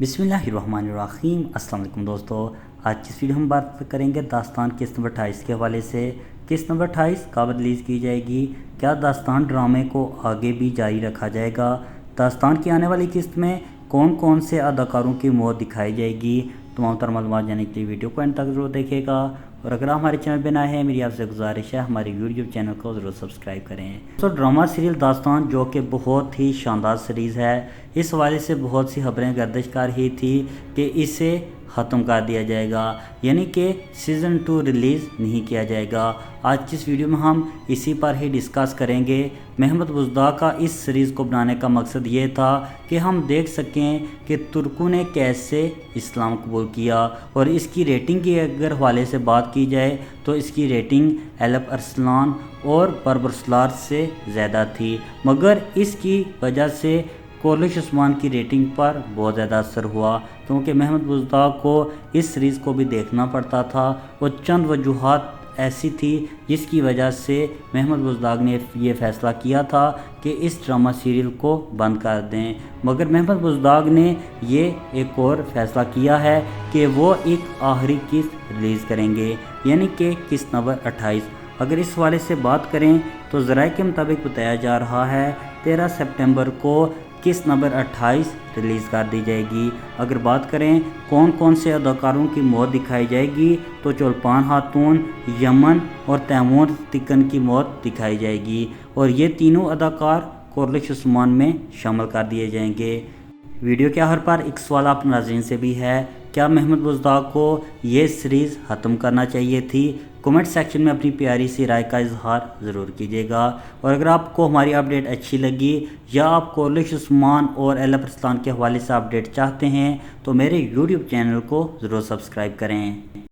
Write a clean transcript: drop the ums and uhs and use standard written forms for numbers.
बिस्मिल्लाहिर्रहमानिर्रहीम। अस्सलाम वालेकुम दोस्तों, आज की इस वीडियो में बात करेंगे दास्तान किस्त नंबर 28 के हवाले से। किस्त नंबर 28 कब रिलीज़ की जाएगी, क्या दास्तान ड्रामे को आगे भी जारी रखा जाएगा, दास्तान की आने वाली किस्त में कौन कौन से अदाकारों की मौत दिखाई जाएगी। तमाम तर मालूमात जानने के लिए वीडियो को एंड तक ज़रूर देखेगा। और अगर आप हमारे चैनल पर नए हैं, मेरी आपसे गुजारिश है हमारे यूट्यूब चैनल को ज़रूर सब्सक्राइब करें। तो ड्रामा सीरियल दास्तान जो कि बहुत ही शानदार सीरीज़ है, इस हवाले से बहुत सी खबरें गर्दिश कर रही थी कि इसे ख़त्म कर दिया जाएगा, यानी कि सीज़न 2 रिलीज़ नहीं किया जाएगा। आज की इस वीडियो में हम इसी पर ही डिस्कस करेंगे। महमद बुज़दाग का इस सीरीज़ को बनाने का मकसद ये था कि हम देख सकें कि तुर्कों ने कैसे इस्लाम कबूल किया। और इसकी रेटिंग की अगर हवाले से बात की जाए तो इसकी रेटिंग एलफ अरसलान और बरबरसलार से ज़्यादा थी, मगर इसकी वजह से कोर्लिश उस्मान की रेटिंग पर बहुत ज़्यादा असर हुआ, क्योंकि महमद बुज़दाग को इस सीरीज़ को भी देखना पड़ता था और चंद वजूहात ऐसी थी जिसकी वजह से महमद बुज़दाग ने ये फ़ैसला किया था कि इस ड्रामा सीरियल को बंद कर दें। मगर महमद बुज़दाग ने ये एक और फ़ैसला किया है कि वो एक आखिरी किस्त रिलीज़ करेंगे, यानी कि किस्त नंबर 28। अगर इस हवाले से बात करें तो ज़राए के मुताबिक बताया जा रहा है 13 सितंबर को किस्त नंबर 28 रिलीज़ कर दी जाएगी। अगर बात करें कौन कौन से अदाकारों की मौत दिखाई जाएगी तो चौलपान खातून, यमन और तैमूर तिकन की मौत दिखाई जाएगी, और ये तीनों अदाकार कोर्लिश उस्मान में शामिल कर दिए जाएंगे। वीडियो के आखिर पर एक सवाल आप नाज़रीन से भी है, क्या महमद बुज़दाग को ये सीरीज़ ख़त्म करना चाहिए थी? कमेंट सेक्शन में अपनी प्यारी सी राय का इजहार ज़रूर कीजिएगा। और अगर आपको हमारी अपडेट अच्छी लगी या आप कोर्लिश उस्मान और एलफ अरसलान के हवाले से अपडेट चाहते हैं तो मेरे यूट्यूब चैनल को ज़रूर सब्सक्राइब करें।